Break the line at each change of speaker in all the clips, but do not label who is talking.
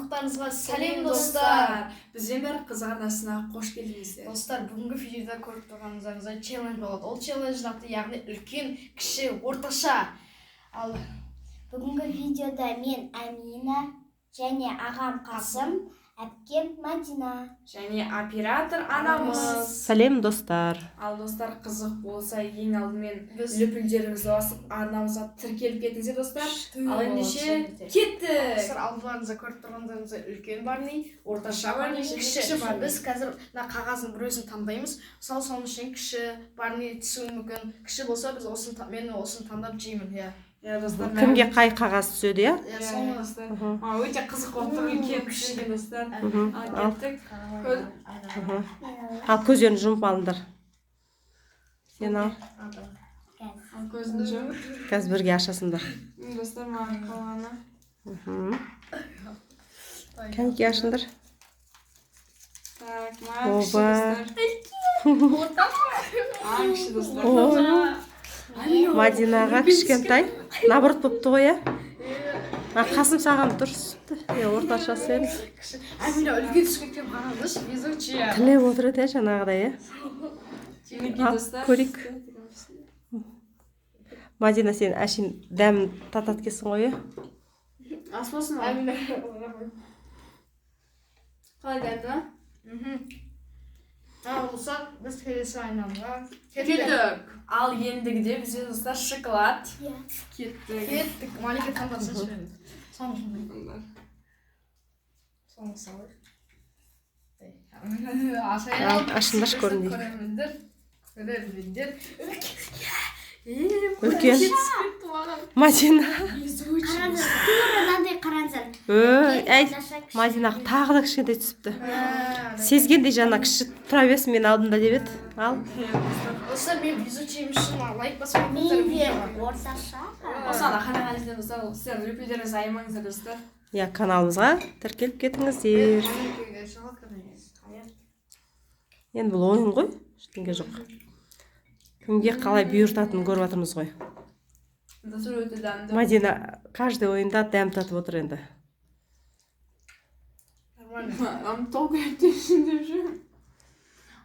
барлықтарыңызға сәлем достар.
Бізбен бәрі қызық арнасына қош келдіңіздер.
Достар, бүгінгі видеода көріп тұрғаныңыздай челлендж болады. Ол челлендждің аты яғни үлкен, кіші, орташа. Ал
бүгінгі видеода мен Амина және ағам Қасым, әпкем Мадина
және оператор анамыз.
Сәлем достар.
Ал достар, қызық болса ең алдымен лүпілдеріңізді басып арнамызға тіркеліп кетіңіздер достар. Ал ендеше кеттік.
Достар, алдыларыңызда көріп тұрғандарыңызда үлкен барни, орташа барни, кіші барни. Біз қазір қағаздың біреусін таңдаймыз. Мысалы, соның үшін кіші барни түсуі мүмкін. Кіші болса, мен осыны таңдап жеймін.
Кімге қай қағаз түседі, иә?
Өте қызық болып тұр, үлкен кіші достар. Ал кеттік.
Ал көздерін жұмып алыңдар. Сен ал.
Ал көзін жұмып.
Қазір бірге ашасыңдар.
Достар, маған қалғаны.
Кәнеке ашыңдар.
Так, маған кіші
Оба.
достар.
Мадинаға кішкентай. Наоборот болыпты ғой, иә? Қасым саған дұрыс. Орташа сен.
Амина үлкен түсіп кеткен қараңызшы, везучая.
Тілеп отырады, иә, жаңағыдай, иә? Ал, көрейік. Мадина, сен әшейін дәмін татат кесің ғой, иә?
Аспасын ал.
Амина.
Қалай дәмді ма?
Болса, біз келесі айналымға
Кеттік. Ал ендігіде бізде достар шоколад.
Кеттік. Малика таңдасыншы берді. Соны салыр.
Ашындаршы көріндейік.
Көрермендер.
Үлкен. Мадина.
мынандай қараңыздар.
Әй, Мадина тағы да кішкентай түсіпті. Сезгендей жаңа кіші тұра берсін мен алдымда деп еді. Ал.
Осы мен везучиймін, лайк басып
Мен орташа.
Осыған қана қалесізден достар, сіздер лүпілдеріңізді аймаңыздар достар.
Я, каналымызға тіркеліп кетіңіздер. Енді бұл ойын ғой, ештеңе жоқ. Кімге қалай бұйыртатынын көріп жатырмыз ғой.
Достар өте дәмді.
Мадина каждый ойында дәм татып отыр енді.
Толық еттесін деп жүр.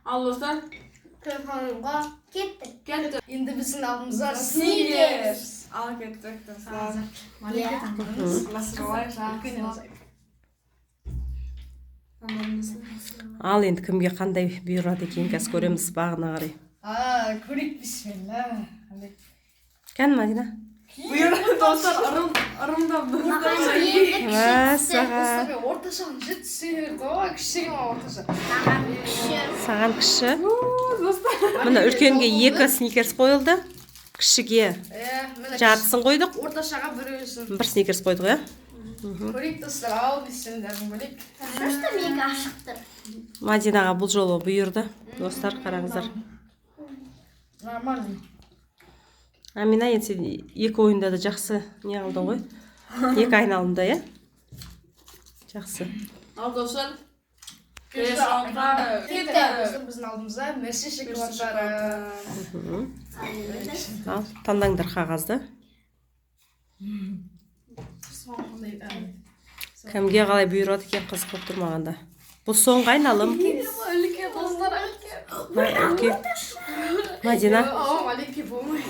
Ал достар,
Телефонымға
Кеттік.
енді біздің алдымызда
Snickers. Ал кеттік достар.
Малика таңдаңыз.
Насыралай
Ал енді кімге қандай бұйырады екен қазір көреміз бағына қарай.
Көрейік, бисмилла.
Кән, Мадина?
Бұйырды достар, ұрымда
Саған.
Орташаны жет түседі, кішігім орташа.
Саған кіші. Мына үлкенге 2 сникерс қойылды. Кішіге жартысын қойдық.
Орташаға біреусін.
1 сникерс қойдық, иә?
Көрейік достар, ал бисмиллахын көрейік.
Просто менікі ашықтыр.
Мадинаға бұл жолы бұйырды. Достар, қараңыздар.
Нормально.
Амина, енді сен 2 ойында да жақсы не қылдың ғой? 2 айналымда, иә? Жақсы.
Ал достар,
Біздің алдымызда мерси шоколадтары.
Ал, таңдаңдар қағазды. Кімге қалай бұйырады екен қызық болып тұрмағанда. Бұл соңғы айналым.
Үлкен достар,
Мадина.
Малики болмайды.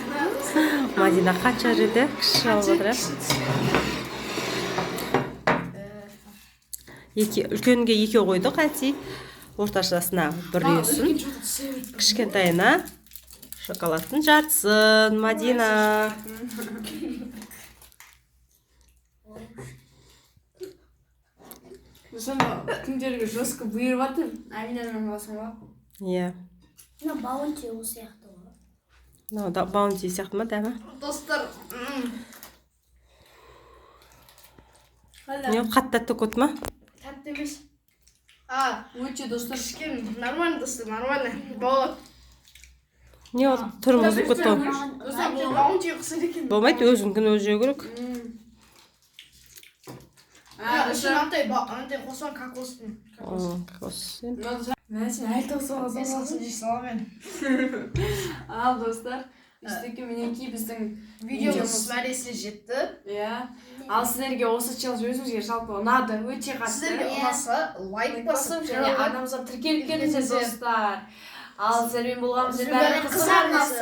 Мадина қанша жерде кіші алып отыр, иә? Үлкенге 2 қойдық, әти. Орташасына 1 үйсін. Кішкентайына шоколадтың жартысын. Мадина.
күндерге жосқы бұйырып атыр. Аминаның басың ба?
Иә.
Мына баунти ол сияқты ғой.
Баунти сияқты ма, дәмі?
Достар,
Не, қатты көт ма?
тәтті емес.
Өте достар.
Кішкен, нормально достар, нормально. Болады.
Не, тұрмыз көт ол.
Баунти ұқсайды екен.
Болмайды, өзіңкін өзі жеу керек.
Анандай қосқан кокостың.
Кокос.
Мен сен әлі тоқсуға
Мен салсын жей саламын.
Ал достар, Үстікі мінекей біздің
видеомыз мәресіне жетті.
Иә. Ал сіздерге осы челлендж өзіңізге жалпы ұнады, өте қатты.
Сіздерге ұнаса лайк басып
және арнамызға тіркеліп кетіңіздер достар. Ал сіздермен болғанымыз
Бәрі
қызық арнасы.